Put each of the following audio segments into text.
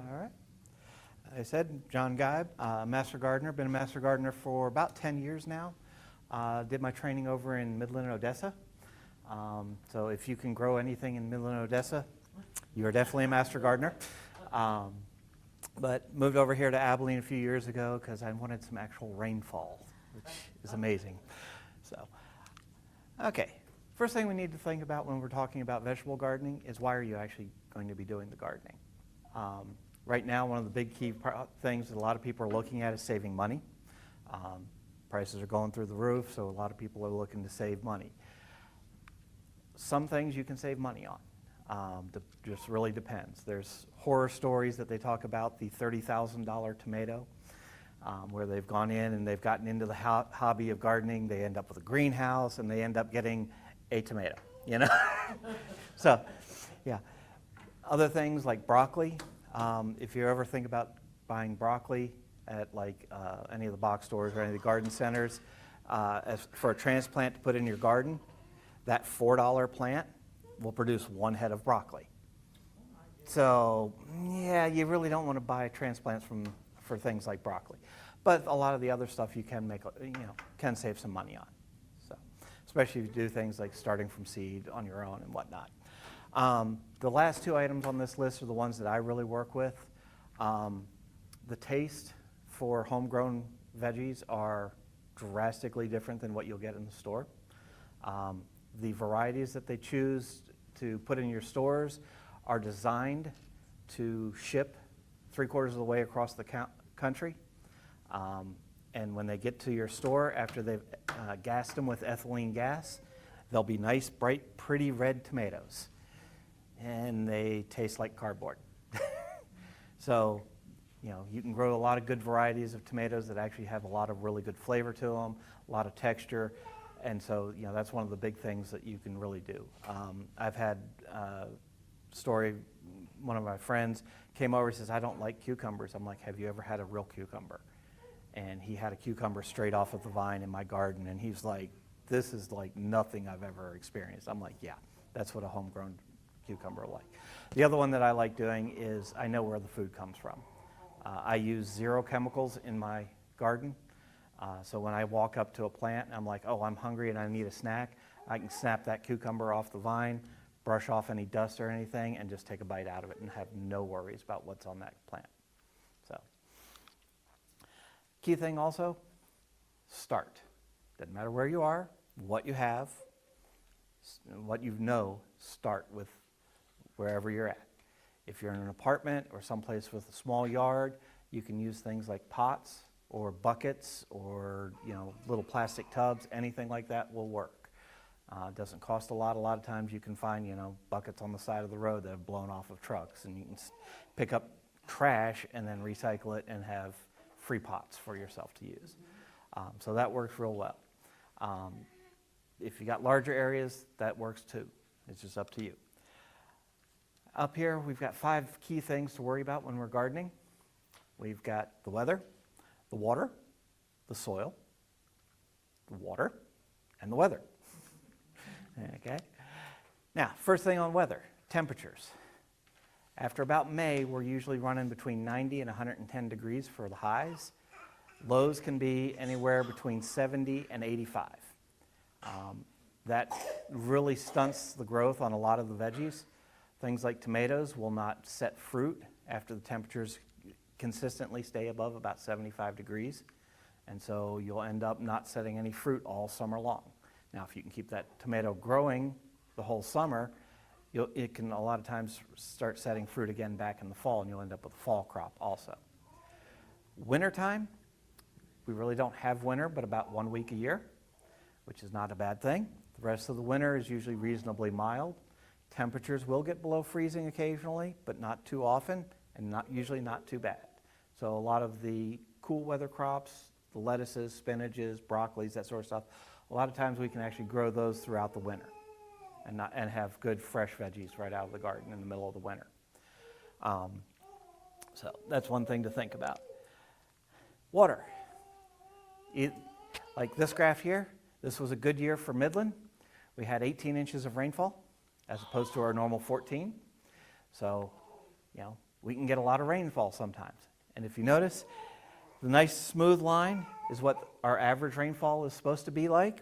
All right. I said, John Geib, Master Gardener. Been a Master Gardener for about 10 years now. Did my training over in Midland, Odessa. So if you can grow anything in Midland, Odessa, you're definitely a Master Gardener. But moved over here to Abilene a few years ago because I wanted some actual rainfall, which is amazing. So, okay. First thing we need to think about when we're talking about vegetable gardening is why are you actually going to be doing the gardening? Right now, one of the big key things that a lot of people are looking at is saving money. Prices are going through the roof, so a lot of people are looking to save money. Some things you can save money on. Just really depends. There's horror stories that they talk about, the $30,000 tomato, where they've gone in and they've gotten into the hobby of gardening. They end up with a greenhouse and they end up getting a tomato, you know? So, yeah. Other things like broccoli. If you ever think about buying broccoli at like any of the box stores or any of the garden centers, for a transplant to put in your garden, that $4 plant will produce 1 head of broccoli. So, yeah, you really don't want to buy transplants for things like broccoli. But a lot of the other stuff you can make, can save some money on. So, especially if you do things like starting from seed on your own and whatnot. The last 2 items on this list are the ones that I really work with. The taste for homegrown veggies are drastically different than what you'll get in the store. The varieties that they choose to put in your stores are designed to ship 3/4 of the way across the country. And when they get to your store, after they've gassed them with ethylene gas, they'll be nice, bright, pretty red tomatoes. And they taste like cardboard. So, you can grow a lot of good varieties of tomatoes that actually have a lot of really good flavor to them, a lot of texture. And so, that's one of the big things that you can really do. I've had a story, one of my friends came over and says, I don't like cucumbers. I'm like, have you ever had a real cucumber? And he had a cucumber straight off of the vine in my garden. And he's like, this is like nothing I've ever experienced. I'm like, yeah, that's what a homegrown cucumber like. The other one that I like doing is I know where the food comes from. I use 0 chemicals in my garden. So when I walk up to a plant and I'm like, oh, I'm hungry and I need a snack, I can snap that cucumber off the vine, brush off any dust or anything, and just take a bite out of it and have no worries about what's on that plant. So, key thing also, start. Doesn't matter where you are, what you have, what you know, start with wherever you're at. If you're in an apartment or someplace with a small yard, you can use things like pots or buckets or little plastic tubs. Anything like that will work. It doesn't cost a lot. A lot of times you can find buckets on the side of the road that have blown off of trucks, and you can pick up trash and then recycle it and have free pots for yourself to use. So that works real well. If you got larger areas, that works too. It's just up to you. Up here, we've got 5 key things to worry about when we're gardening. We've got the weather, the water, the soil, the water, and the weather. Okay? Now, first thing on weather, temperatures. After about May, we're usually running between 90 and 110 degrees for the highs. Lows can be anywhere between 70 and 85. That really stunts the growth on a lot of the veggies. Things like tomatoes will not set fruit after the temperatures consistently stay above about 75 degrees. And so you'll end up not setting any fruit all summer long. Now, if you can keep that tomato growing the whole summer, it can a lot of times start setting fruit again back in the fall, and you'll end up with a fall crop also. Wintertime, we really don't have winter but about 1 week a year, which is not a bad thing. The rest of the winter is usually reasonably mild. Temperatures will get below freezing occasionally, but not too often, and usually not too bad. So a lot of the cool weather crops, the lettuces, spinaches, broccolis, that sort of stuff, a lot of times we can actually grow those throughout the winter and have good fresh veggies right out of the garden in the middle of the winter. So that's one thing to think about. Water. Like this graph here, this was a good year for Midland. We had 18 inches of rainfall as opposed to our normal 14. So, we can get a lot of rainfall sometimes. And if you notice, the nice smooth line is what our average rainfall is supposed to be like.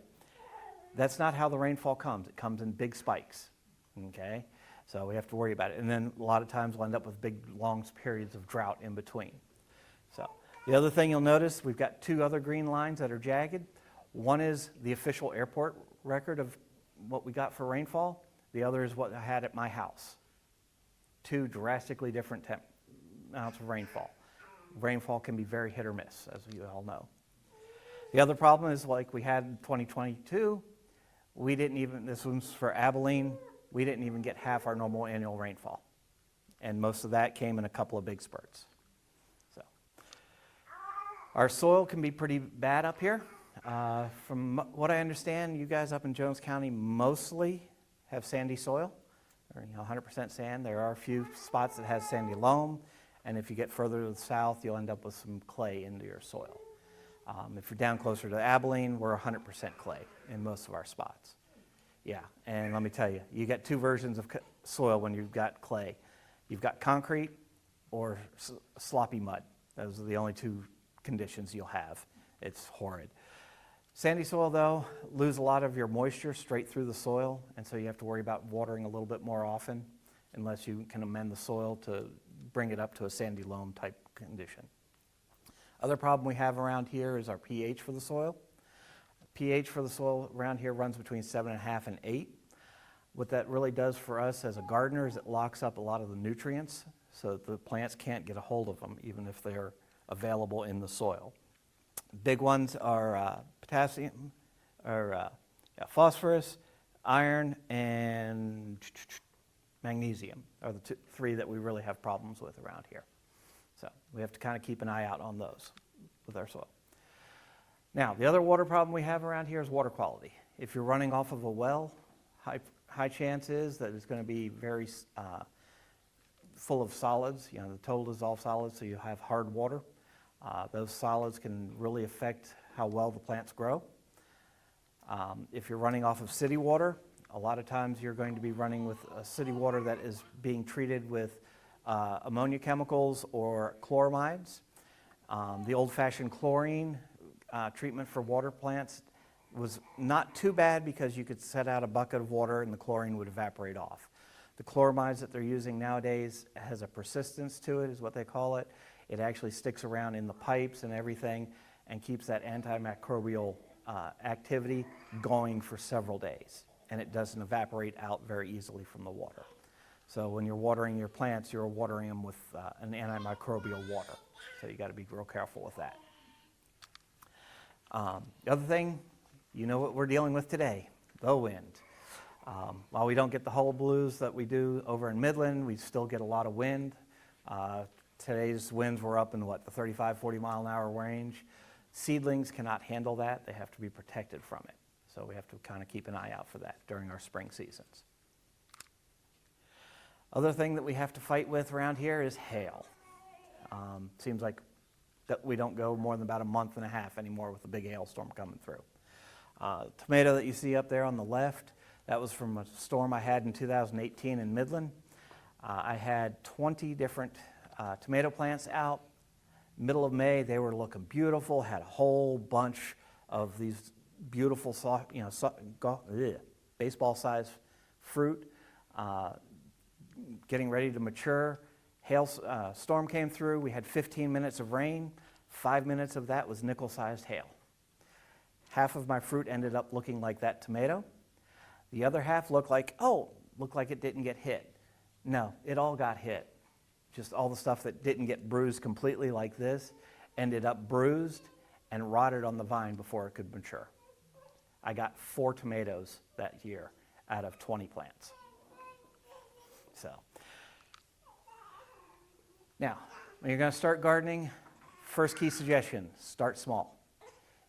That's not how the rainfall comes. It comes in big spikes, okay? So we have to worry about it. And then a lot of times we'll end up with big, long periods of drought in between. So the other thing you'll notice, we've got two other green lines that are jagged. One is the official airport record of what we got for rainfall. The other is what I had at my house. Two drastically different amounts of rainfall. Rainfall can be very hit or miss, as you all know. The other problem is, like we had in 2022, this one's for Abilene, we didn't even get half our normal annual rainfall. And most of that came in a couple of big spurts. So, our soil can be pretty bad up here. From what I understand, you guys up in Jones County mostly have sandy soil, or 100% sand. There are a few spots that has sandy loam, and if you get further to the south, you'll end up with some clay into your soil. If you're down closer to Abilene, we're 100% clay in most of our spots. Yeah, and let me tell you, you get two versions of soil when you've got clay. You've got concrete or sloppy mud. Those are the only two conditions you'll have. It's horrid. Sandy soil, though, lose a lot of your moisture straight through the soil, and so you have to worry about watering a little bit more often unless you can amend the soil to bring it up to a sandy loam type condition. Other problem we have around here is our pH for the soil. pH for the soil around here runs between 7.5 and 8. What that really does for us as a gardener is it locks up a lot of the nutrients so that the plants can't get a hold of them, even if they're available in the soil. Big ones are potassium, or phosphorus, iron, and magnesium are the three that we really have problems with around here. So we have to kind of keep an eye out on those with our soil. Now, the other water problem we have around here is water quality. If you're running off of a well, high chance is that it's going to be very full of solids, the total dissolved solids, so you have hard water. Those solids can really affect how well the plants grow. If you're running off of city water, a lot of times you're going to be running with city water that is being treated with ammonia chemicals or chloramides. The old-fashioned chlorine treatment for water plants was not too bad because you could set out a bucket of water and the chlorine would evaporate off. The chloramides that they're using nowadays has a persistence to it, is what they call it. It actually sticks around in the pipes and everything and keeps that antimicrobial activity going for several days. And it doesn't evaporate out very easily from the water. So when you're watering your plants, you're watering them with an antimicrobial water. So you got to be real careful with that. The other thing, you know what we're dealing with today, the wind. While we don't get the hullabaloos that we do over in Midland, we still get a lot of wind. Today's winds were up in the 35, 40 mile an hour range. Seedlings cannot handle that. They have to be protected from it. So we have to kind of keep an eye out for that during our spring seasons. Other thing that we have to fight with around here is hail. Seems like that we don't go more than about a month and a half anymore with a big hailstorm coming through. Tomato that you see up there on the left, that was from a storm I had in 2018 in Midland. I had 20 different tomato plants out. Middle of May, they were looking beautiful, had a whole bunch of these beautiful, baseball-sized fruit, getting ready to mature. Storm came through. We had 15 minutes of rain. 5 minutes of that was nickel-sized hail. Half of my fruit ended up looking like that tomato. The other half looked like it didn't get hit. No, it all got hit. Just all the stuff that didn't get bruised completely like this ended up bruised and rotted on the vine before it could mature. I got 4 tomatoes that year out of 20 plants. So, now, when you're going to start gardening, first key suggestion, start small.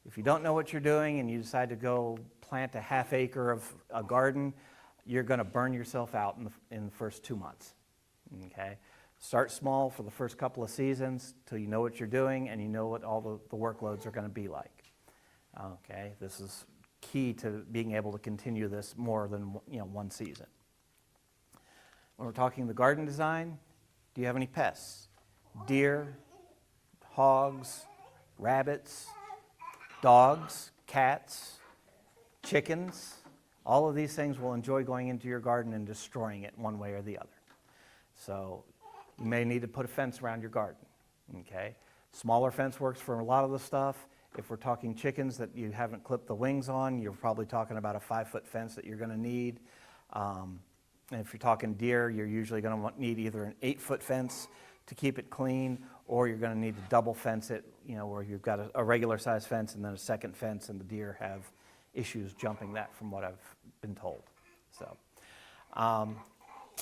If you don't know what you're doing and you decide to go plant a half acre of a garden, you're going to burn yourself out in the first 2 months. Okay? Start small for the first couple of seasons till you know what you're doing and you know what all the workloads are going to be like. Okay? This is key to being able to continue this more than one season. When we're talking the garden design, Do you have any pests? Deer, hogs, rabbits, dogs, cats, chickens. All of these things will enjoy going into your garden and destroying it one way or the other. So you may need to put a fence around your garden. Okay? Smaller fence works for a lot of the stuff. If we're talking chickens that you haven't clipped the wings on, you're probably talking about a 5-foot fence that you're going to need. And if you're talking deer, you're usually going to need either an 8-foot fence to keep it clean, or you're going to need to double fence it, where you've got a regular size fence and then a second fence, and the deer have issues jumping that from what I've been told. So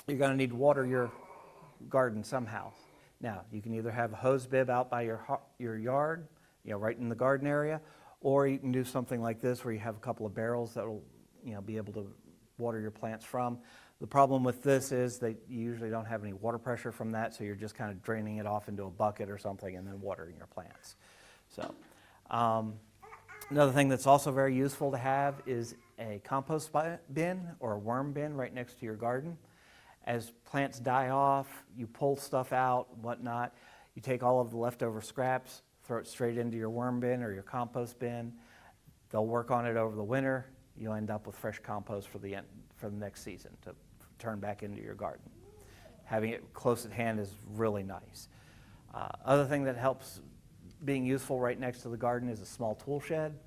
you're going to need to water your garden somehow. Now, you can either have a hose bib out by your yard, right in the garden area, or you can do something like this where you have a couple of barrels that will, be able to water your plants from. The problem with this is that you usually don't have any water pressure from that, so you're just kind of draining it off into a bucket or something and then watering your plants. So, another thing that's also very useful to have is a compost bin or a worm bin right next to your garden. As plants die off, you pull stuff out, whatnot, you take all of the leftover scraps, throw it straight into your worm bin or your compost bin. They'll work on it over the winter. You'll end up with fresh compost for the next season to turn back into your garden. Having it close at hand is really nice. Other thing that helps being useful right next to the garden is a small tool shed.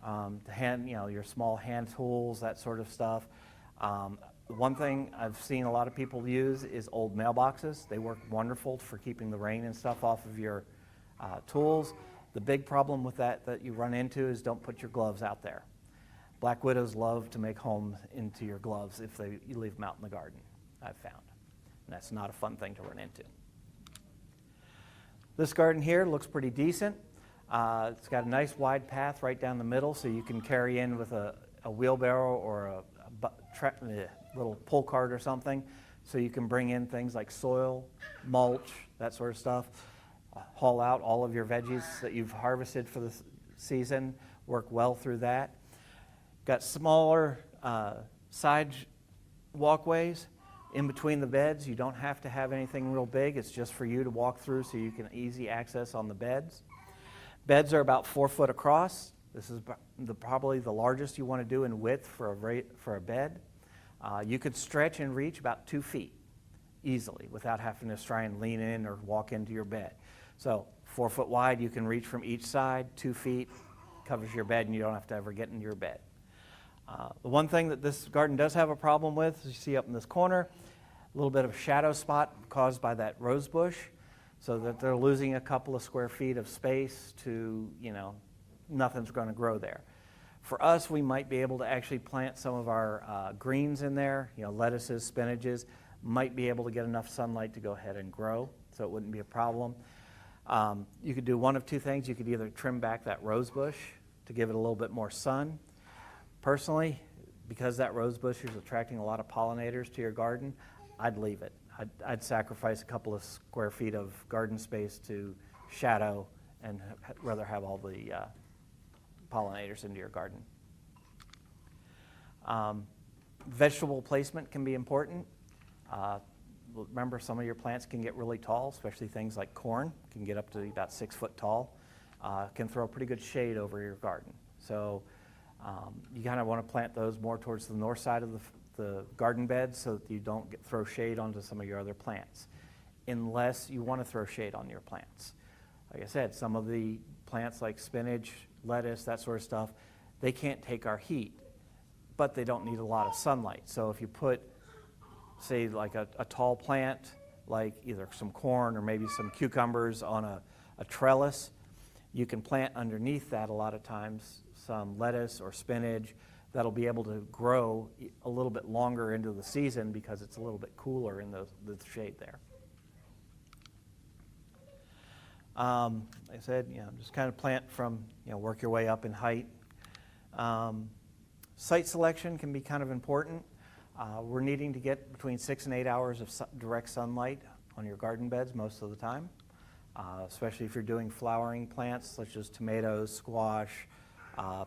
Your small hand tools, that sort of stuff. One thing I've seen a lot of people use is old mailboxes. They work wonderful for keeping the rain and stuff off of your tools. The big problem with that you run into is don't put your gloves out there. Black widows love to make homes into your gloves if you leave them out in the garden, I've found. And that's not a fun thing to run into. This garden here looks pretty decent. It's got a nice wide path right down the middle, so you can carry in with a wheelbarrow or a little pull cart or something, so you can bring in things like soil, mulch, that sort of stuff. Haul out all of your veggies that you've harvested for the season, work well through that. Got smaller side walkways in between the beds. You don't have to have anything real big. It's just for you to walk through so you can easy access on the beds. Beds are about 4 foot across. This is probably the largest you want to do in width for a bed. You could stretch and reach about 2 feet easily without having to try and lean in or walk into your bed. So 4 foot wide, you can reach from each side. 2 feet covers your bed, and you don't have to ever get into your bed. The one thing that this garden does have a problem with, as you see up in this corner, a little bit of a shadow spot caused by that rose bush, so that they're losing a couple of square feet of space to, nothing's going to grow there. For us, we might be able to actually plant some of our greens in there, lettuces, spinaches, might be able to get enough sunlight to go ahead and grow, so it wouldn't be a problem. You could do one of two things. You could either trim back that rose bush to give it a little bit more sun. Personally, because that rose bush is attracting a lot of pollinators to your garden, I'd leave it. I'd sacrifice a couple of square feet of garden space to shadow and rather have all the pollinators into your garden. Vegetable placement can be important. Remember, some of your plants can get really tall, especially things like corn, can get up to about 6 foot tall. Can throw pretty good shade over your garden. So you kind of want to plant those more towards the north side of the garden bed so that you don't throw shade onto some of your other plants, unless you want to throw shade on your plants. Like I said, some of the plants like spinach, lettuce, that sort of stuff, they can't take our heat, but they don't need a lot of sunlight. So if you put, say, like a tall plant, like either some corn or maybe some cucumbers on a trellis, you can plant underneath that a lot of times some lettuce or spinach that'll be able to grow a little bit longer into the season because it's a little bit cooler in the shade there. Like I said, just kind of plant from, work your way up in height. Site selection can be kind of important. We're needing to get between 6 and 8 hours of direct sunlight on your garden beds most of the time, especially if you're doing flowering plants such as tomatoes, squash,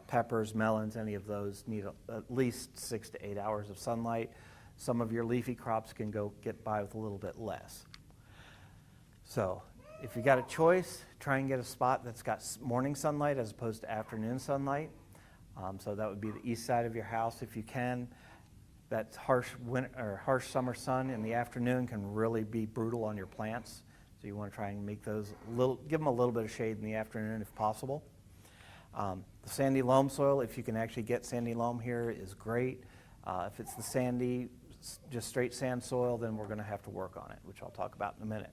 peppers, melons. Any of those need at least 6 to 8 hours of sunlight. Some of your leafy crops can get by with a little bit less. So if you got a choice, try and get a spot that's got morning sunlight as opposed to afternoon sunlight. So that would be the east side of your house if you can. That harsh summer sun in the afternoon can really be brutal on your plants. So you want to try and make those give them a little bit of shade in the afternoon if possible. The sandy loam soil, if you can actually get sandy loam here, is great. If it's the sandy, just straight sand soil, then we're going to have to work on it, which I'll talk about in a minute.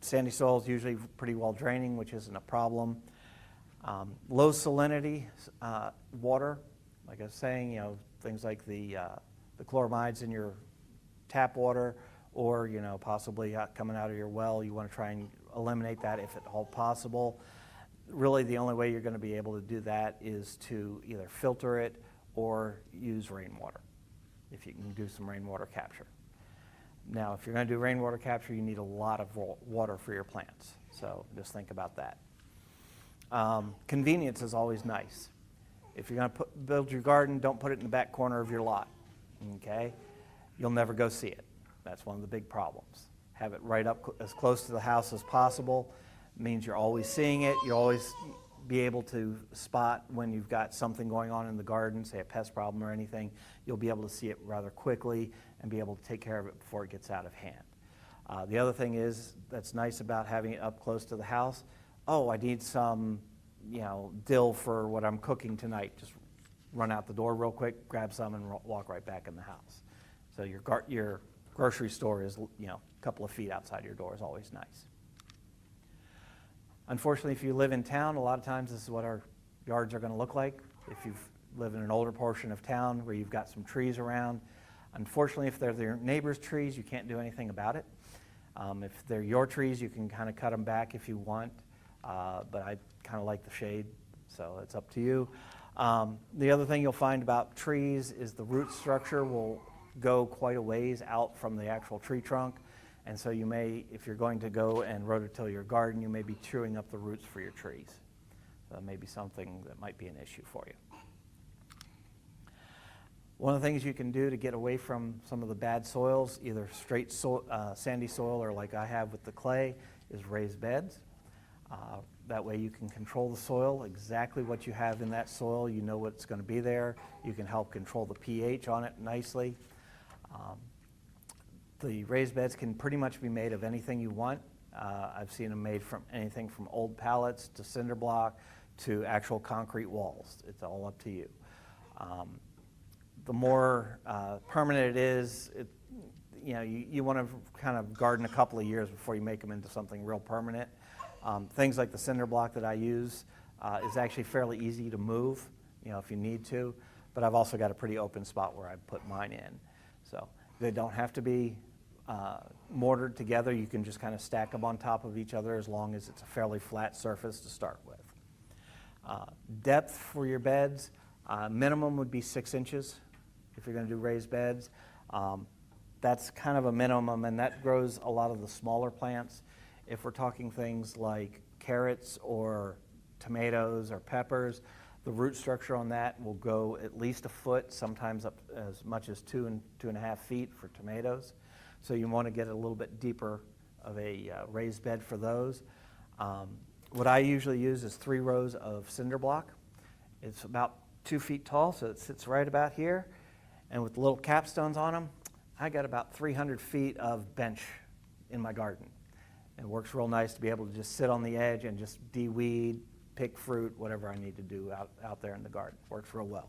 Sandy soil is usually pretty well draining, which isn't a problem. Low salinity water, like I was saying, things like the chloramides in your tap water, or possibly coming out of your well. You want to try and eliminate that if at all possible. Really, the only way you're going to be able to do that is to either filter it or use rainwater, if you can do some rainwater capture. Now, if you're going to do rainwater capture, you need a lot of water for your plants, so just think about that. Convenience is always nice. If you're going to build your garden, don't put it in the back corner of your lot, okay? You'll never go see it. That's one of the big problems. Have it right up as close to the house as possible. It means you're always seeing it. You'll always be able to spot when you've got something going on in the garden, say a pest problem or anything. You'll be able to see it rather quickly and be able to take care of it before it gets out of hand. The other thing is that's nice about having it up close to the house. Oh, I need some dill for what I'm cooking tonight. Just run out the door real quick, grab some, and walk right back in the house. So your grocery store is a couple of feet outside your door is always nice. Unfortunately, if you live in town, a lot of times this is what our yards are going to look like. If you live in an older portion of town where you've got some trees around, unfortunately, if they're your neighbor's trees, you can't do anything about it. If they're your trees, you can kind of cut them back if you want, but I kind of like the shade, so it's up to you. The other thing you'll find about trees is the root structure will go quite a ways out from the actual tree trunk, and so you may, if you're going to go and rototill your garden, you may be chewing up the roots for your trees. So that may be something that might be an issue for you. One of the things you can do to get away from some of the bad soils, either straight sandy soil or like I have with the clay, is raised beds. That way you can control the soil, exactly what you have in that soil. You know what's going to be there. You can help control the pH on it nicely. The raised beds can pretty much be made of anything you want. I've seen them made from anything from old pallets to cinder block to actual concrete walls. It's all up to you. The more permanent it is, you want to kind of garden a couple of years before you make them into something real permanent. Things like the cinder block that I use is actually fairly easy to move, if you need to, but I've also got a pretty open spot where I put mine in. So they don't have to be mortared together. You can just kind of stack them on top of each other as long as it's a fairly flat surface to start with. Depth for your beds, minimum would be 6 inches if you're going to do raised beds. That's kind of a minimum, and that grows a lot of the smaller plants. If we're talking things like carrots or tomatoes or peppers, the root structure on that will go at least a foot, sometimes up as much as 2.5 feet for tomatoes. So you want to get a little bit deeper of a raised bed for those. What I usually use is 3 rows of cinder block. It's about 2 feet tall, so it sits right about here. And with little capstones on them, I got about 300 feet of bench in my garden. It works real nice to be able to just sit on the edge and just de-weed, pick fruit, whatever I need to do out there in the garden. Works real well.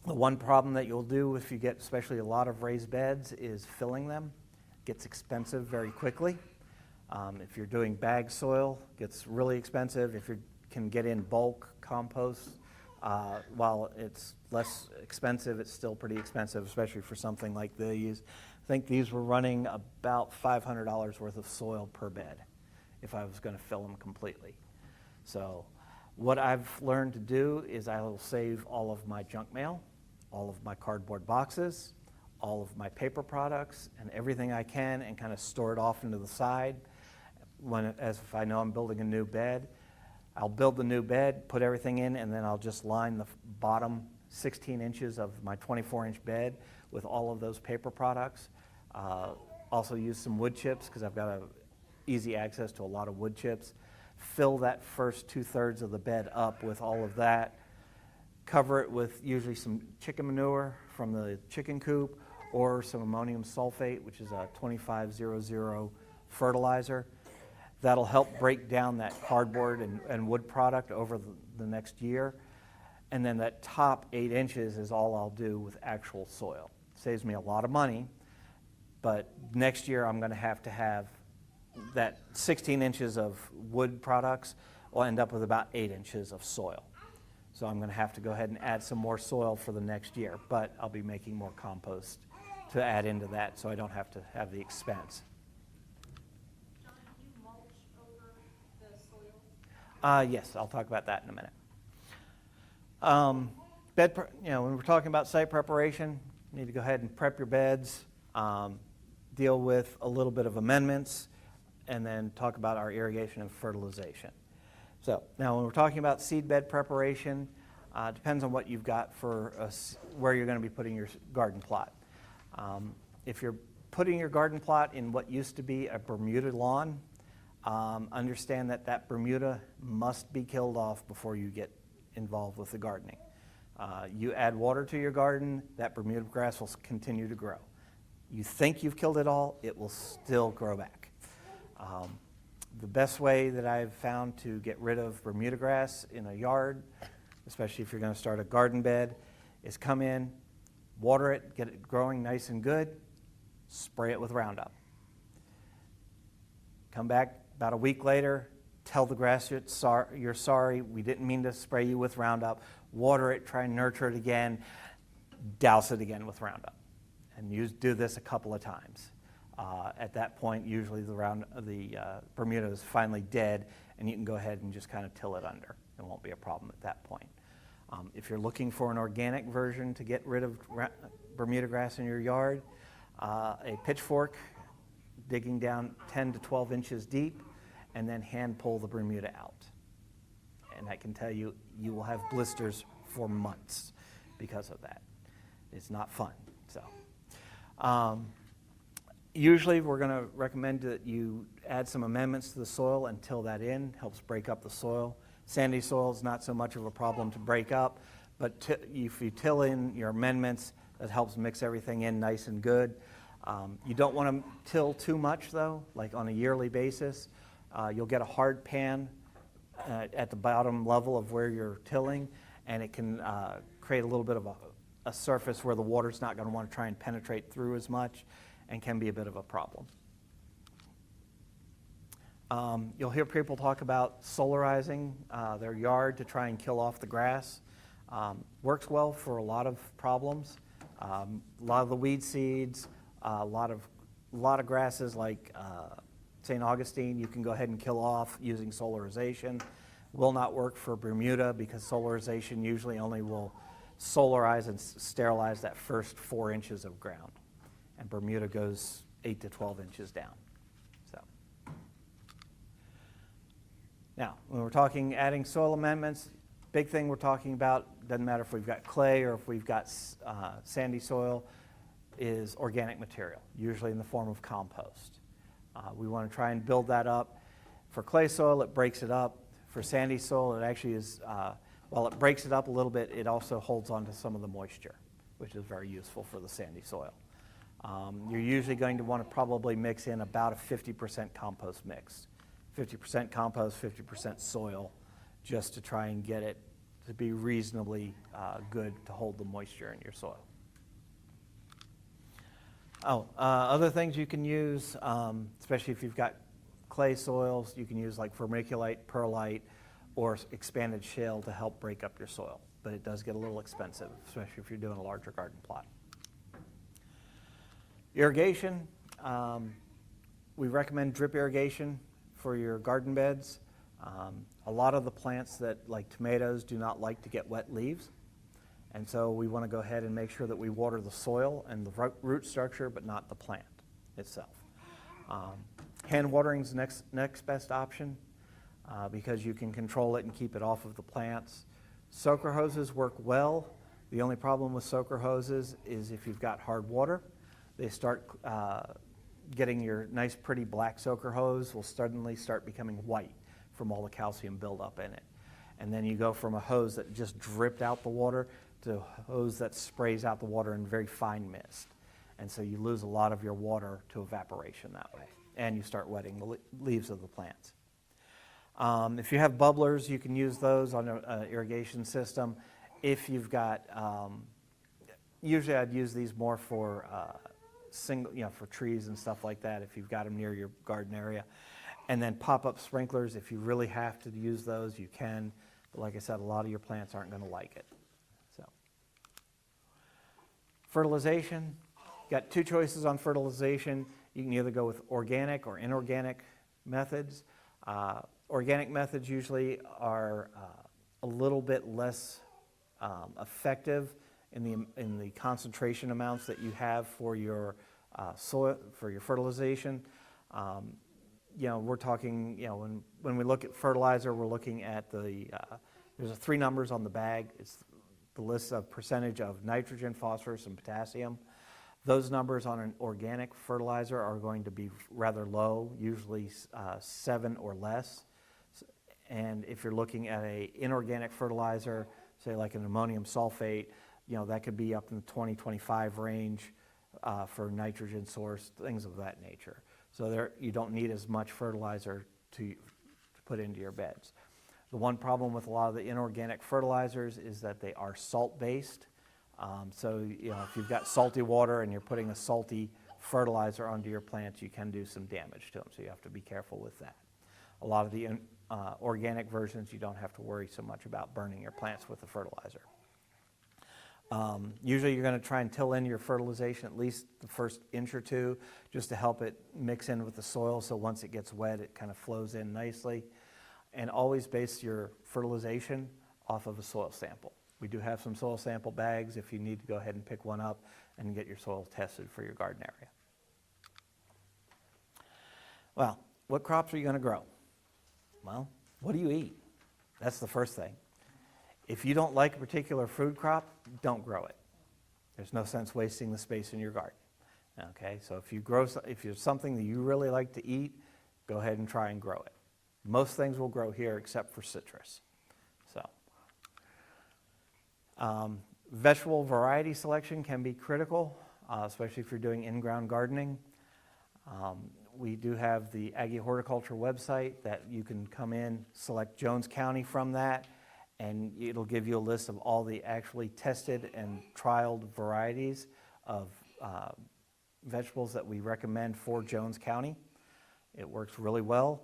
The one problem that you'll do if you get especially a lot of raised beds is filling them. It gets expensive very quickly. If you're doing bag soil, it gets really expensive. If you can get in bulk compost, while it's less expensive, it's still pretty expensive, especially for something like these. I think these were running about $500 worth of soil per bed if I was going to fill them completely. So what I've learned to do is I will save all of my junk mail, all of my cardboard boxes, all of my paper products, and everything I can, and kind of store it off into the side. As if I know I'm building a new bed, I'll build the new bed, put everything in, and then I'll just line the bottom 16 inches of my 24-inch bed with all of those paper products. also use some wood chips because I've got easy access to a lot of wood chips. Fill that first 2/3 of the bed up with all of that. Cover it with usually some chicken manure from the chicken coop or some ammonium sulfate, which is a 2500 fertilizer. That'll help break down that cardboard and wood product over the next year. And then that top 8 inches is all I'll do with actual soil. Saves me a lot of money, but next year I'm going to have that 16 inches of wood products will end up with about 8 inches of soil. So I'm going to have to go ahead and add some more soil for the next year, but I'll be making more compost to add into that so I don't have to have the expense. John, do you mulch over the soil? Yes, I'll talk about that in a minute. When we're talking about site preparation, you need to go ahead and prep your beds, deal with a little bit of amendments, and then talk about our irrigation and fertilization. So now when we're talking about seed bed preparation, depends on what you've got for where you're going to be putting your garden plot. If you're putting your garden plot in what used to be a Bermuda lawn, understand that Bermuda must be killed off before you get involved with the gardening. You add water to your garden, that Bermuda grass will continue to grow. You think you've killed it all, it will still grow back. The best way that I've found to get rid of Bermuda grass in a yard, especially if you're going to start a garden bed, is come in, water it, get it growing nice and good, spray it with Roundup. Come back about a week later, tell the grass you're sorry, we didn't mean to spray you with Roundup, water it, try and nurture it again, douse it again with Roundup. And you do this a couple of times. At that point, usually the Bermuda is finally dead, and you can go ahead and just kind of till it under. It won't be a problem at that point. If you're looking for an organic version to get rid of Bermuda grass in your yard, a pitchfork digging down 10 to 12 inches deep, and then hand pull the Bermuda out. And I can tell you, you will have blisters for months because of that. It's not fun. So. Usually we're going to recommend that you add some amendments to the soil and till that in. Helps break up the soil. Sandy soil is not so much of a problem to break up, but if you till in your amendments, that helps mix everything in nice and good. You don't want to till too much though, like on a yearly basis. You'll get a hard pan at the bottom level of where you're tilling, and it can create a little bit of a surface where the water's not going to want to try and penetrate through as much, and can be a bit of a problem. You'll hear people talk about solarizing their yard to try and kill off the grass. Works well for a lot of problems. A lot of the weed seeds, a lot of grasses like St. Augustine, you can go ahead and kill off using solarization. Will not work for Bermuda because solarization usually only will solarize and sterilize that first 4 inches of ground. And Bermuda goes 8 to 12 inches down. So, now, when we're talking adding soil amendments, big thing we're talking about, doesn't matter if we've got clay or if we've got sandy soil, is organic material, usually in the form of compost. We want to try and build that up. For clay soil, it breaks it up. For sandy soil, it actually is, while it breaks it up a little bit, it also holds on to some of the moisture, which is very useful for the sandy soil. You're usually going to want to probably mix in about a 50% compost mix. 50% compost, 50% soil, just to try and get it to be reasonably good to hold the moisture in your soil. Other things you can use, especially if you've got clay soils, you can use like vermiculite, perlite, or expanded shale to help break up your soil. But it does get a little expensive, especially if you're doing a larger garden plot. Irrigation, we recommend drip irrigation for your garden beds. A lot of the plants that, like tomatoes, do not like to get wet leaves. And so we want to go ahead and make sure that we water the soil and the root structure, but not the plant itself. Hand watering is the next best option because you can control it and keep it off of the plants. Soaker hoses work well. The only problem with soaker hoses is if you've got hard water, they start getting your nice pretty black soaker hose will suddenly start becoming white from all the calcium buildup in it. And then you go from a hose that just dripped out the water to a hose that sprays out the water in very fine mist. And so you lose a lot of your water to evaporation that way. And you start wetting the leaves of the plants. If you have bubblers, you can use those on an irrigation system. If you've got, usually I'd use these more for for trees and stuff like that if you've got them near your garden area. And then pop-up sprinklers, if you really have to use those, you can. But like I said, a lot of your plants aren't going to like it. So, fertilization, got two choices on fertilization. You can either go with organic or inorganic methods. Organic methods usually are a little bit less effective in the concentration amounts that you have for your soil, for your fertilization. We're talking, when we look at fertilizer, we're looking at there's 3 numbers on the bag. It's the list of percentage of nitrogen, phosphorus, and potassium. Those numbers on an organic fertilizer are going to be rather low, usually 7 or less. And if you're looking at an inorganic fertilizer, say like an ammonium sulfate, that could be up in the 20-25 range for nitrogen source, things of that nature. So you don't need as much fertilizer to put into your beds. The one problem with a lot of the inorganic fertilizers is that they are salt-based. So if you've got salty water and you're putting a salty fertilizer onto your plants, you can do some damage to them. So you have to be careful with that. A lot of the organic versions, you don't have to worry so much about burning your plants with the fertilizer. Usually you're going to try and till in your fertilization at least the first inch or two just to help it mix in with the soil, so once it gets wet it kind of flows in nicely. And always base your fertilization off of a soil sample. We do have some soil sample bags if you need to go ahead and pick one up and get your soil tested for your garden area. Well, what crops are you going to grow? Well, what do you eat? That's the first thing. If you don't like a particular food crop, don't grow it. There's no sense wasting the space in your garden. Okay, so if there's something that you really like to eat, go ahead and try and grow it. Most things will grow here except for citrus. So, vegetable variety selection can be critical, especially if you're doing in-ground gardening. We do have the Aggie Horticulture website that you can come in, select Jones County from that, and it'll give you a list of all the actually tested and trialed varieties of vegetables that we recommend for Jones County. It works really well.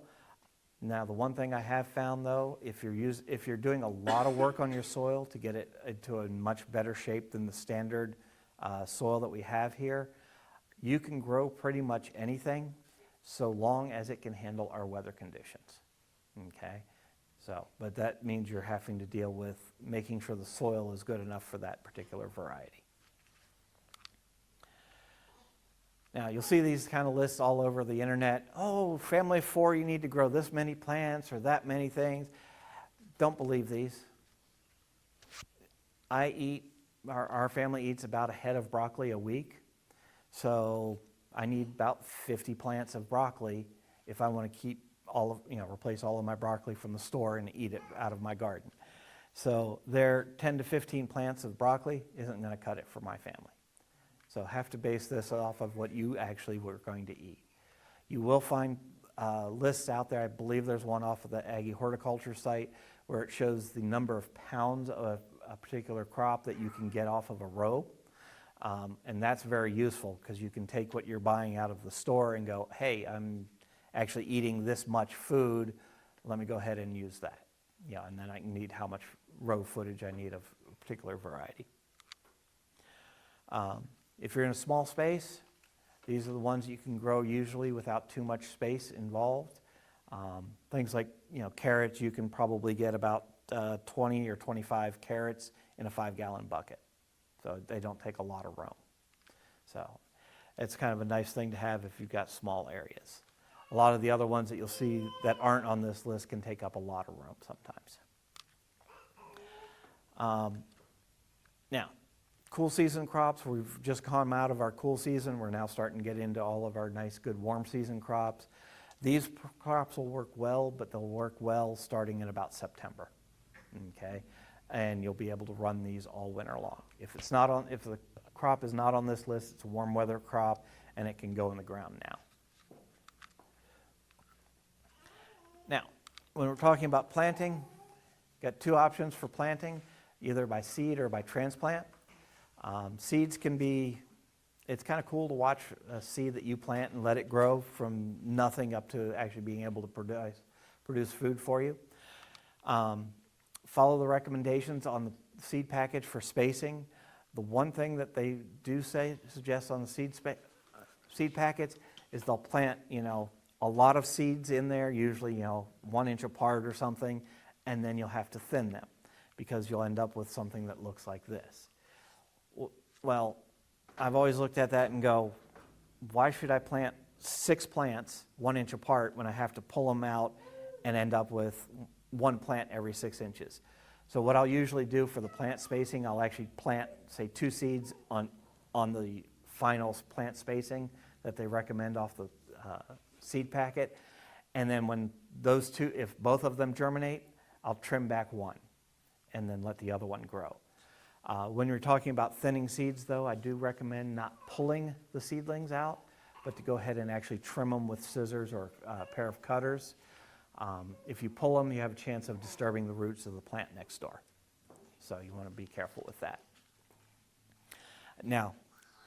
Now, the one thing I have found, though, if you're doing a lot of work on your soil to get it into a much better shape than the standard soil that we have here, you can grow pretty much anything so long as it can handle our weather conditions. Okay? So, but that means you're having to deal with making sure the soil is good enough for that particular variety. Now, you'll see these kind of lists all over the internet. Oh, family of 4, you need to grow this many plants or that many things. Don't believe these. Our family eats about a head of broccoli a week. So I need about 50 plants of broccoli if I want to keep replace all of my broccoli from the store and eat it out of my garden. So their 10 to 15 plants of broccoli isn't going to cut it for my family. So have to base this off of what you actually were going to eat. You will find lists out there. I believe there's one off of the Aggie Horticulture site where it shows the number of pounds of a particular crop that you can get off of a row. And that's very useful because you can take what you're buying out of the store and go, hey, I'm actually eating this much food. Let me go ahead and use that. Yeah, and then I can need how much row footage I need of a particular variety. If you're in a small space, these are the ones you can grow usually without too much space involved. Things like carrots, you can probably get about 20 or 25 carrots in a 5-gallon bucket. So they don't take a lot of room. So it's kind of a nice thing to have if you've got small areas. A lot of the other ones that you'll see that aren't on this list can take up a lot of room sometimes. Now, Cool season crops, we've just come out of our cool season. We're now starting to get into all of our nice, good warm season crops. These crops will work well, but they'll work well starting in about September, okay? And you'll be able to run these all winter long. If the crop is not on this list, it's a warm weather crop, and it can go in the ground now. Now, when we're talking about planting, got two options for planting, either by seed or by transplant. Seeds can be, it's kind of cool to watch a seed that you plant and let it grow from nothing up to actually being able to produce food for you. Follow the recommendations on the seed package for spacing. The one thing that they do suggest on the seed packets is they'll plant, a lot of seeds in there, usually, 1 inch apart or something, and then you'll have to thin them because you'll end up with something that looks like this. Well, I've always looked at that and go, why should I plant 6 plants 1 inch apart when I have to pull them out and end up with 1 plant every 6 inches? So what I'll usually do for the plant spacing, I'll actually plant, say, 2 seeds on the final plant spacing that they recommend off the seed packet. And then when those 2, if both of them germinate, I'll trim back 1 and then let the other one grow. When you're talking about thinning seeds, though, I do recommend not pulling the seedlings out, but to go ahead and actually trim them with scissors or a pair of cutters. If you pull them, you have a chance of disturbing the roots of the plant next door. So you want to be careful with that. Now,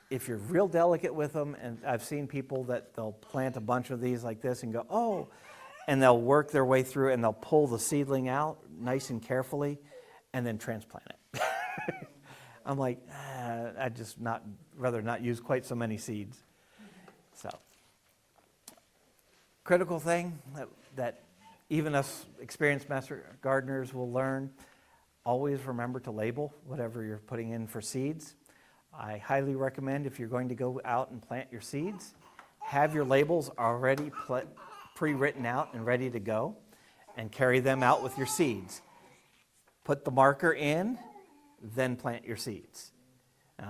if you're real delicate with them, and I've seen people that they'll plant a bunch of these like this and go, oh, and they'll work their way through and they'll pull the seedling out nice and carefully and then transplant it. I'm like, I'd just rather not use quite so many seeds. So, critical thing that even us experienced master gardeners will learn, always remember to label whatever you're putting in for seeds. I highly recommend if you're going to go out and plant your seeds, have your labels already pre-written out and ready to go, and carry them out with your seeds. Put the marker in, then plant your seeds,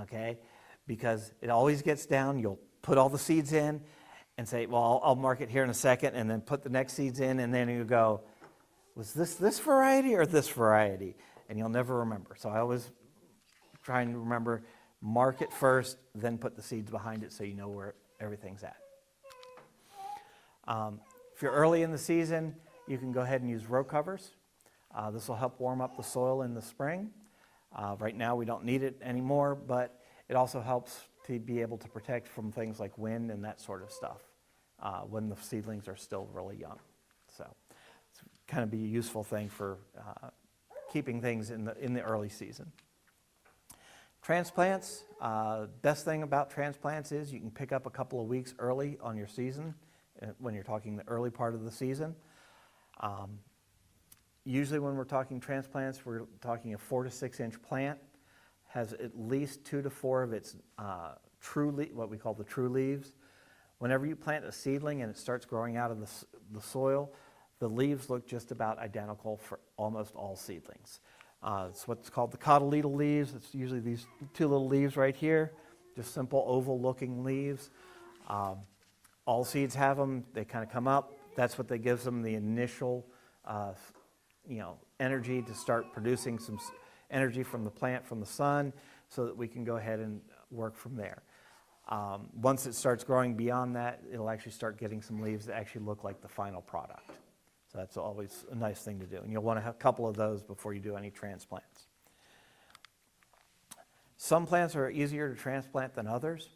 okay? Because it always gets down, you'll put all the seeds in and say, well, I'll mark it here in a second, and then put the next seeds in, and then you go, was this variety or this variety? And you'll never remember. So I always try and remember, mark it first, then put the seeds behind it so you know where everything's at. If you're early in the season, you can go ahead and use row covers. This will help warm up the soil in the spring. Right now we don't need it anymore, but it also helps to be able to protect from things like wind and that sort of stuff when the seedlings are still really young. So it's kind of be a useful thing for keeping things in the early season. Transplants, best thing about transplants is you can pick up a couple of weeks early on your season when you're talking the early part of the season. Usually when we're talking transplants, we're talking a 4 to 6 inch plant, has at least 2 to 4 of its what we call the true leaves. Whenever you plant a seedling and it starts growing out of the soil, the leaves look just about identical for almost all seedlings. It's what's called the cotyledal leaves. It's usually these 2 little leaves right here, just simple oval looking leaves. All seeds have them, they kind of come up. That's what gives them the initial energy to start producing some energy from the plant, from the sun, so that we can go ahead and work from there. Once it starts growing beyond that, it'll actually start getting some leaves that actually look like the final product. So that's always a nice thing to do. And you'll want to have a couple of those before you do any transplants. Some plants are easier to transplant than others.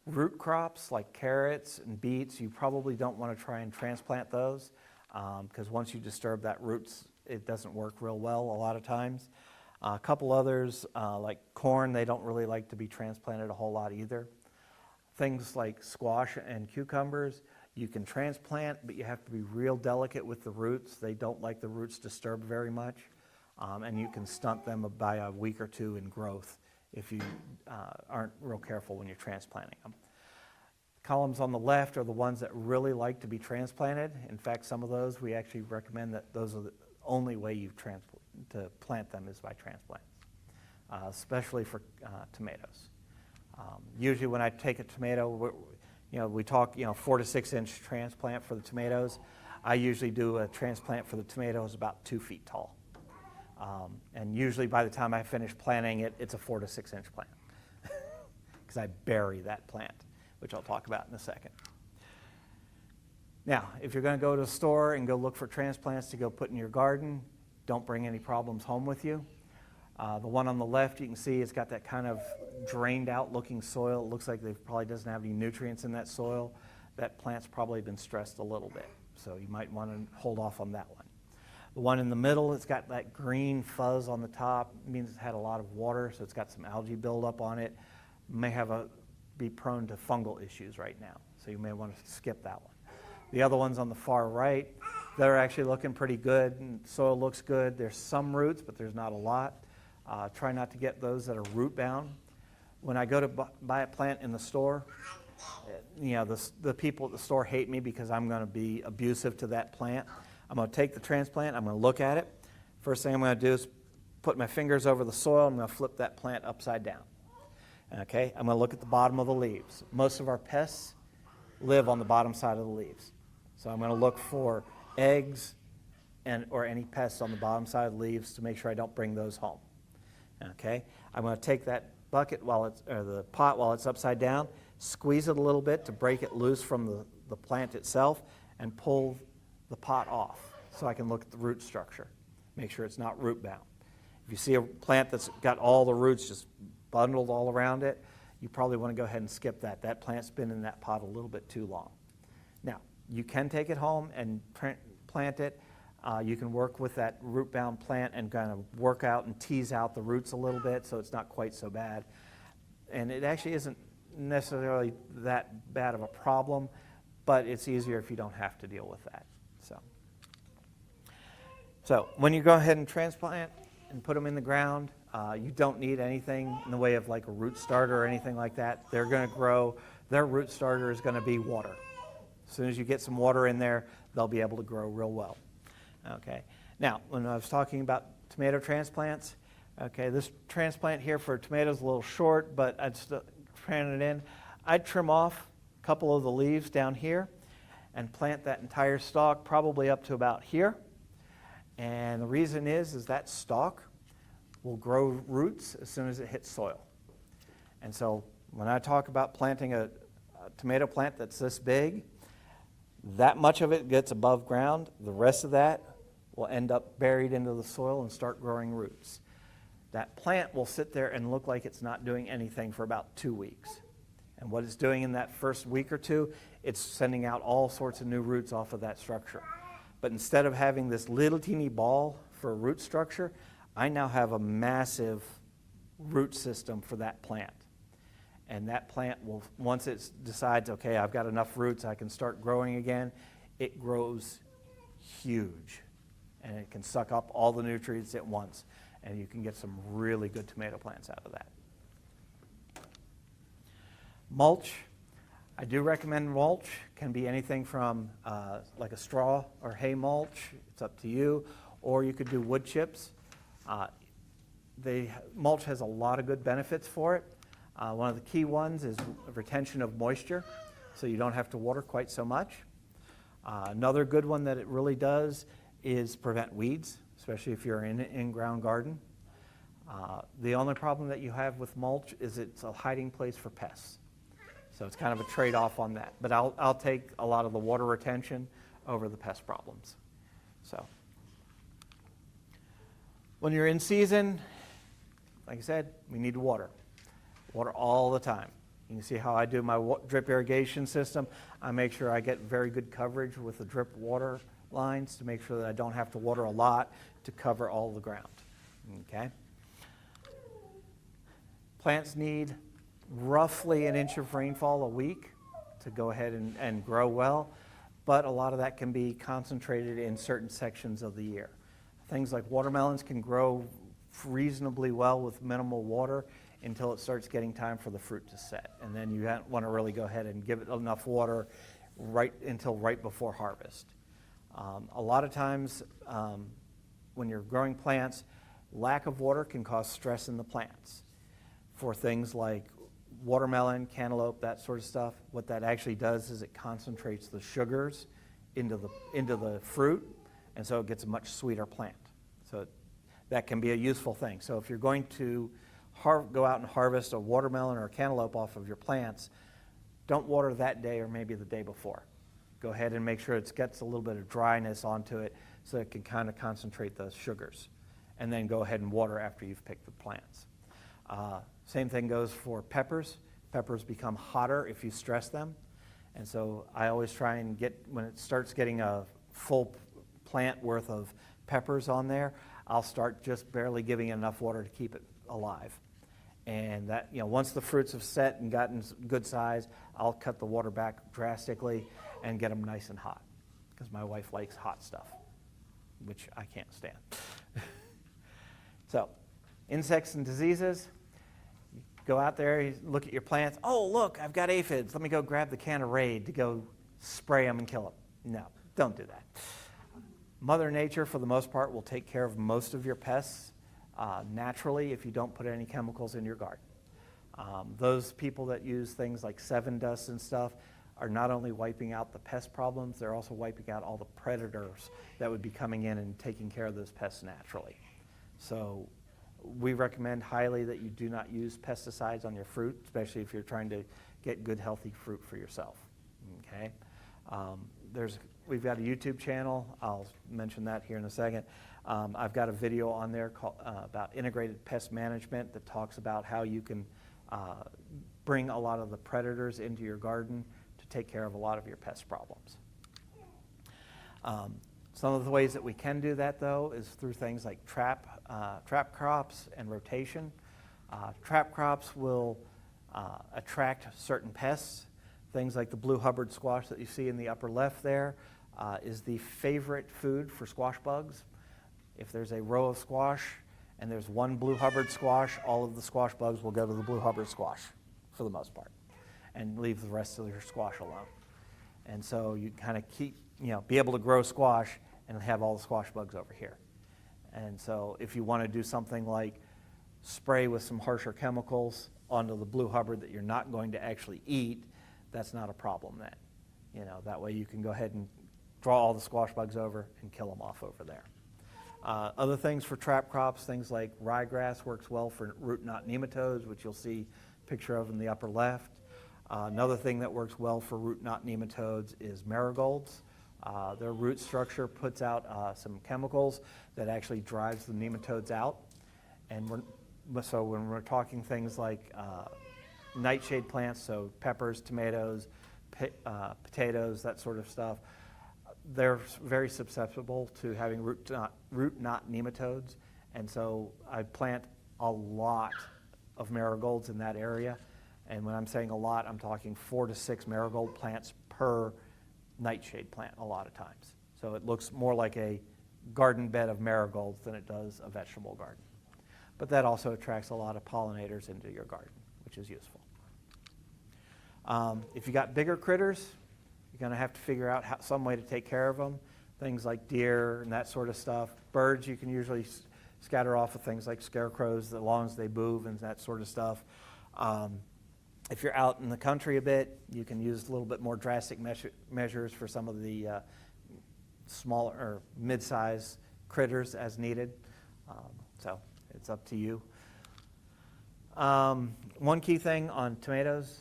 Root crops like carrots and beets, you probably don't want to try and transplant those because once you disturb that roots, it doesn't work real well a lot of times. A couple others like corn, they don't really like to be transplanted a whole lot either. Things like squash and cucumbers, you can transplant, but you have to be real delicate with the roots. They don't like the roots disturbed very much, and you can stunt them by a week or 2 in growth if you aren't real careful when you're transplanting them. Columns on the left are the ones that really like to be transplanted. In fact, some of those we actually recommend that those are the only way to plant them is by transplants. especially for tomatoes. Usually when I take a tomato, we talk 4 to 6 inch transplant for the tomatoes. I usually do a transplant for the tomatoes about 2 feet tall. And usually by the time I finish planting it, it's a 4 to 6 inch plant because I bury that plant, which I'll talk about in a second. Now, if you're going to go to the store and go look for transplants to go put in your garden, don't bring any problems home with you. The one on the left, you can see it's got that kind of drained out looking soil. It looks like it probably doesn't have any nutrients in that soil. That plant's probably been stressed a little bit, so you might want to hold off on that one. The one in the middle, it's got that green fuzz on the top. It means it's had a lot of water, so it's got some algae buildup on it. May be prone to fungal issues right now, so you may want to skip that one. The other ones on the far right, they're actually looking pretty good, and soil looks good. There's some roots, but there's not a lot. Try not to get those that are root bound. When I go to buy a plant in the store, the people at the store hate me because I'm going to be abusive to that plant. I'm going to take the transplant, I'm going to look at it. First thing I'm going to do is put my fingers over the soil, I'm going to flip that plant upside down. Okay, I'm going to look at the bottom of the leaves. Most of our pests live on the bottom side of the leaves. So I'm going to look for eggs or any pests on the bottom side of the leaves to make sure I don't bring those home. Okay, I'm going to take that bucket or the pot while it's upside down, squeeze it a little bit to break it loose from the plant itself, and pull the pot off so I can look at the root structure. Make sure it's not root bound. If you see a plant that's got all the roots just bundled all around it, you probably want to go ahead and skip that. That plant's been in that pot a little bit too long. Now, you can take it home and plant it. You can work with that root-bound plant and kind of work out and tease out the roots a little bit so it's not quite so bad. And it actually isn't necessarily that bad of a problem, but it's easier if you don't have to deal with that. So when you go ahead and transplant and put them in the ground, you don't need anything in the way of like a root starter or anything like that. They're going to grow. Their root starter is going to be water. As soon as you get some water in there, they'll be able to grow real well. Okay. Now, when I was talking about tomato transplants, okay, this transplant here for tomatoes is a little short, but I'd still plant it in. I'd trim off a couple of the leaves down here and plant that entire stalk probably up to about here. And the reason is that stalk will grow roots as soon as it hits soil. And so when I talk about planting a tomato plant that's this big, that much of it gets above ground. The rest of that will end up buried into the soil and start growing roots. That plant will sit there and look like it's not doing anything for about 2 weeks. And what it's doing in that first week or two, it's sending out all sorts of new roots off of that structure. But instead of having this little teeny ball for a root structure, I now have a massive root system for that plant. And that plant will, once it decides, okay, I've got enough roots, I can start growing again, it grows huge. And it can suck up all the nutrients at once. And you can get some really good tomato plants out of that. Mulch. I do recommend mulch. Can be anything from like a straw or hay mulch. It's up to you. Or you could do wood chips. Mulch has a lot of good benefits for it. One of the key ones is retention of moisture, so you don't have to water quite so much. Another good one that it really does is prevent weeds, especially if you're in an in-ground garden. The only problem that you have with mulch is it's a hiding place for pests. So it's kind of a trade-off on that. But I'll take a lot of the water retention over the pest problems. So when you're in season, like I said, we need to water. Water all the time. You can see how I do my drip irrigation system. I make sure I get very good coverage with the drip water lines to make sure that I don't have to water a lot to cover all the ground. Okay? Plants need roughly an inch of rainfall a week to go ahead and grow well, but a lot of that can be concentrated in certain sections of the year. Things like watermelons can grow reasonably well with minimal water until it starts getting time for the fruit to set. And then you want to really go ahead and give it enough water until right before harvest. A lot of times when you're growing plants, lack of water can cause stress in the plants. For things like watermelon, cantaloupe, that sort of stuff, what that actually does is it concentrates the sugars into the fruit, and so it gets a much sweeter plant. So that can be a useful thing. So if you're going to go out and harvest a watermelon or a cantaloupe off of your plants, don't water that day or maybe the day before. Go ahead and make sure it gets a little bit of dryness onto it so it can kind of concentrate those sugars. And then go ahead and water after you've picked the plants. Same thing goes for peppers. Peppers become hotter if you stress them. And so I always try and when it starts getting a full plant worth of peppers on there, I'll start just barely giving it enough water to keep it alive. And that, once the fruits have set and gotten good size, I'll cut the water back drastically and get them nice and hot, because my wife likes hot stuff, which I can't stand. So, insects and diseases. You go out there, you look at your plants. Oh, look, I've got aphids. Let me go grab the can of Raid to go spray them and kill them. No, don't do that. Mother Nature, for the most part, will take care of most of your pests naturally if you don't put any chemicals in your garden. Those people that use things like 7-Dust and stuff are not only wiping out the pest problems, they're also wiping out all the predators that would be coming in and taking care of those pests naturally. So we recommend highly that you do not use pesticides on your fruit, especially if you're trying to get good, healthy fruit for yourself. Okay? We've got a YouTube channel. I'll mention that here in a second. I've got a video on there about integrated pest management that talks about how you can bring a lot of the predators into your garden to take care of a lot of your pest problems. Some of the ways that we can do that, though, is through things like trap crops and rotation. Trap crops will attract certain pests. Things like the blue Hubbard squash that you see in the upper left there is the favorite food for squash bugs. If there's a row of squash and there's one blue Hubbard squash, all of the squash bugs will go to the blue Hubbard squash for the most part and leave the rest of your squash alone. And so you kind of be able to grow squash and have all the squash bugs over here. And so if you want to do something like spray with some harsher chemicals onto the blue Hubbard that you're not going to actually eat, that's not a problem then. That way you can go ahead and draw all the squash bugs over and kill them off over there. Other things for trap crops, things like ryegrass works well for root knot nematodes, which you'll see a picture of in the upper left. Another thing that works well for root knot nematodes is marigolds. Their root structure puts out some chemicals that actually drives the nematodes out. And so when we're talking things like nightshade plants, so peppers, tomatoes, potatoes, that sort of stuff, they're very susceptible to having root knot nematodes. And so I plant a lot of marigolds in that area. And when I'm saying a lot, I'm talking 4 to 6 marigold plants per nightshade plant a lot of times. So it looks more like a garden bed of marigolds than it does a vegetable garden. But that also attracts a lot of pollinators into your garden, which is useful. If you got bigger critters, you're going to have to figure out some way to take care of them. Things like deer and that sort of stuff. Birds you can usually scatter off with things like scarecrows as long as they move and that sort of stuff. If you're out in the country a bit, you can use a little bit more drastic measures for some of the smaller or mid-size critters as needed. So it's up to you. One key thing on tomatoes.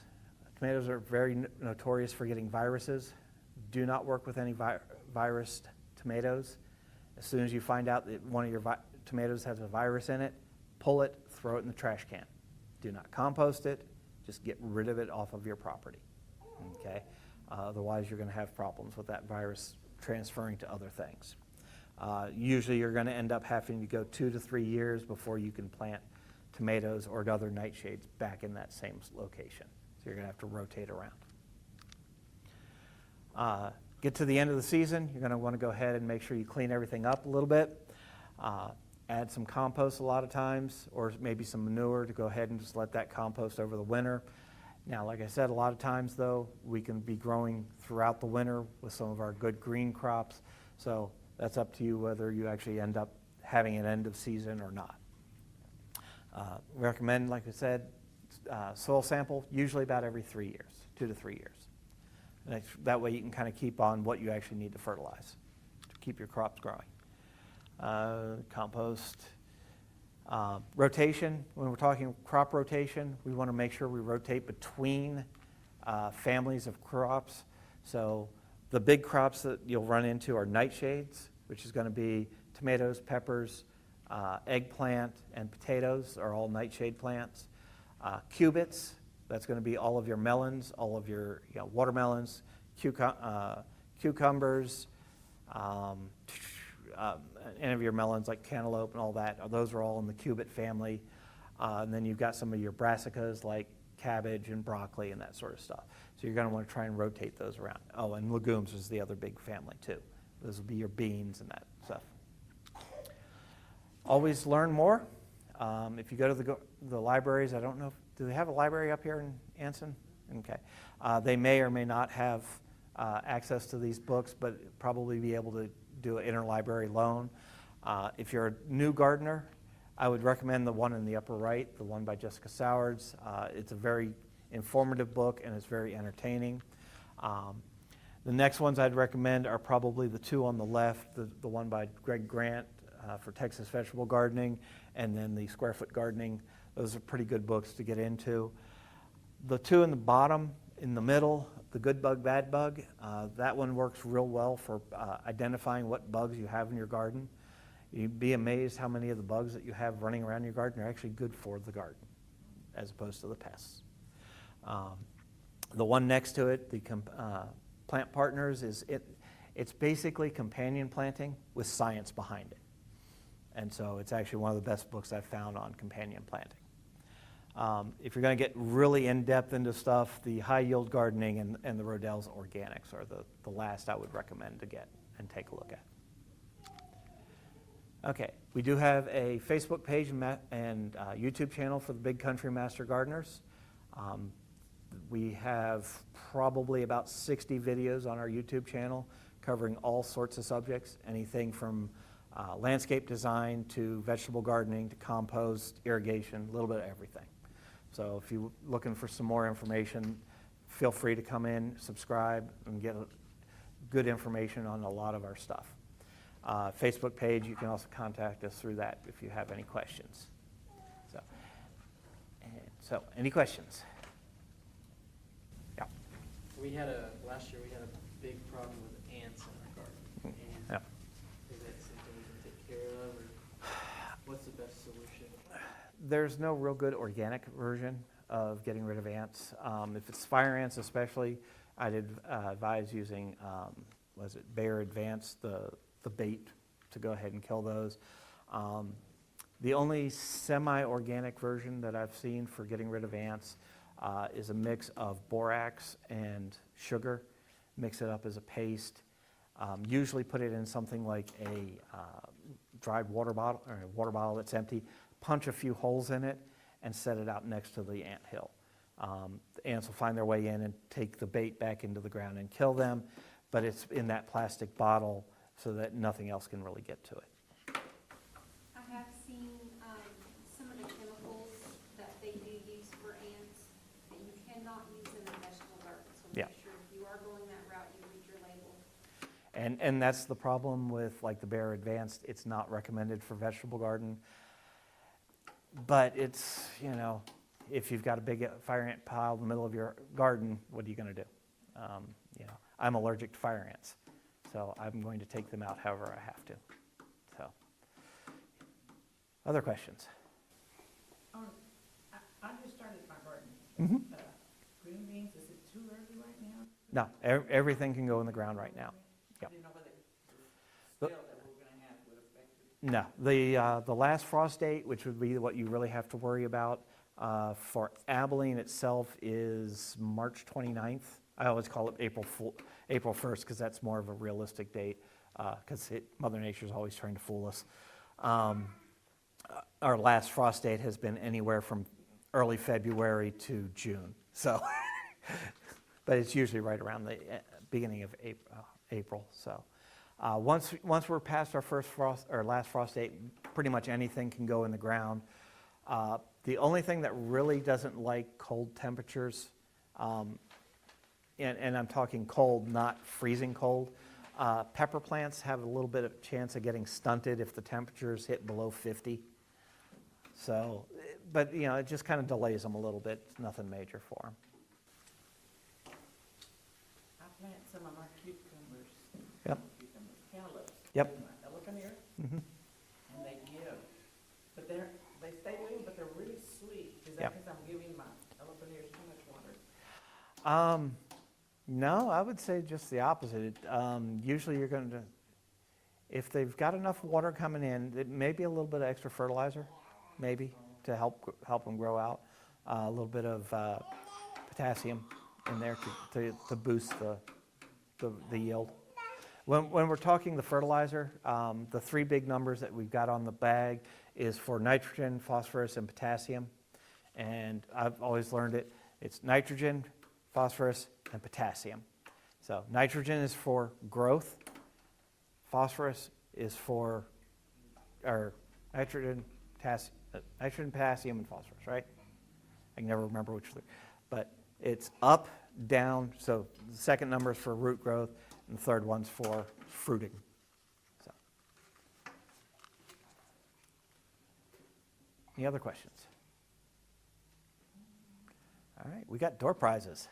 Tomatoes are very notorious for getting viruses. Do not work with any virused tomatoes. As soon as you find out that one of your tomatoes has a virus in it, pull it, throw it in the trash can. Do not compost it. Just get rid of it off of your property. Okay? Otherwise, you're going to have problems with that virus transferring to other things. Usually, you're going to end up having to go 2 to 3 years before you can plant tomatoes or other nightshades back in that same location. So you're going to have to rotate around. Get to the end of the season, you're going to want to go ahead and make sure you clean everything up a little bit. Add some compost a lot of times, or maybe some manure to go ahead and just let that compost over the winter. Now, like I said, a lot of times, though, we can be growing throughout the winter with some of our good green crops. So that's up to you whether you actually end up having an end of season or not. Recommend, like I said, soil sample usually about every 3 years, 2 to 3 years. And that way you can kind of keep on what you actually need to fertilize to keep your crops growing. Compost. Rotation, when we're talking crop rotation, we want to make sure we rotate between families of crops. So the big crops that you'll run into are nightshades, which is going to be tomatoes, peppers, eggplant, and potatoes are all nightshade plants. Cubits, that's going to be all of your melons, all of your watermelons, cucumbers, any of your melons like cantaloupe and all that. Those are all in the cubit family. And then you've got some of your brassicas like cabbage and broccoli and that sort of stuff. So you're going to want to try and rotate those around. Oh, and legumes is the other big family too. Those will be your beans and that stuff. Always learn more. If you go to the libraries, I don't know, do they have a library up here in Anson? Okay. They may or may not have access to these books, but probably be able to do an interlibrary loan. If you're a new gardener, I would recommend the one in the upper right, the one by Jessica Sowards. It's a very informative book and it's very entertaining. The next ones I'd recommend are probably the two on the left, the one by Greg Grant for Texas Vegetable Gardening, and then the Square Foot Gardening. Those are pretty good books to get into. The two in the bottom, in the middle, the Good Bug, Bad Bug, that one works real well for identifying what bugs you have in your garden. You'd be amazed how many of the bugs that you have running around your garden are actually good for the garden, as opposed to the pests. The one next to it, the Plant Partners, it's basically companion planting with science behind it. And so it's actually one of the best books I've found on companion planting. If you're going to get really in-depth into stuff, the High Yield Gardening and the Rodell's Organics are the last I would recommend to get and take a look at. Okay, we do have a Facebook page and YouTube channel for the Big Country Master Gardeners. We have probably about 60 videos on our YouTube channel covering all sorts of subjects, anything from landscape design to vegetable gardening to compost, irrigation, a little bit of everything. So if you're looking for some more information, feel free to come in, subscribe, and get good information on a lot of our stuff. Facebook page, you can also contact us through that if you have any questions. So any questions? Yeah. Last year we had a big problem with ants in our garden. And Yeah. is that something we can take care of, or what's the best solution? There's no real good organic version of getting rid of ants. If it's fire ants especially, I'd advise using, Bayer Advanced, the bait to go ahead and kill those. The only semi-organic version that I've seen for getting rid of ants is a mix of borax and sugar. Mix it up as a paste. Usually put it in something like a dried water bottle, or a water bottle that's empty. Punch a few holes in it and set it out next to the ant hill. The ants will find their way in and take the bait back into the ground and kill them, but it's in that plastic bottle so that nothing else can really get to it. I have seen some of the chemicals that they do use for ants that you cannot use in a vegetable garden. So Yeah. make sure if you are going that route, you read your label. And that's the problem with like the Bayer Advanced. It's not recommended for vegetable garden. But it's, if you've got a big fire ant pile in the middle of your garden, what are you going to do? I'm allergic to fire ants, so I'm going to take them out however I have to. So, other questions? I just started my garden. Mm-hmm. Green beans, is it too early right now? No, everything can go in the ground right now. I didn't know whether the scale that we're going to have would affect it. No, the last frost date, which would be what you really have to worry about for Abilene itself, is March 29th. I always call it April 1st because that's more of a realistic date because Mother Nature's always trying to fool us. Our last frost date has been anywhere from early February to June. So, but it's usually right around the beginning of April. So, once we're past our last frost date, pretty much anything can go in the ground. The only thing that really doesn't like cold temperatures, and I'm talking cold, not freezing cold, pepper plants have a little bit of chance of getting stunted if the temperatures hit below 50. So, but it just kind of delays them a little bit. It's nothing major for them. I plant some of my cucumbers. Yep. Cucumbers, cantaloupes. Yep. in my elephant Mhm. and they give. But they stay little, but they're really sweet. Is that Yep. because I'm giving my elephant ears too much water? No, I would say just the opposite. Usually you're going to, if they've got enough water coming in, it may be a little bit of extra fertilizer, maybe, to help them grow out. A little bit of potassium in there to boost the yield. When we're talking the fertilizer, the three big numbers that we've got on the bag is for nitrogen, phosphorus, and potassium. And I've always learned it's nitrogen, phosphorus, and potassium. So nitrogen is for growth. Phosphorus is for, or nitrogen, potassium, and phosphorus, right? I can never remember which, but it's up, down. So the second number is for root growth, and the third one's for fruiting. So, any other questions? All right, we got door prizes.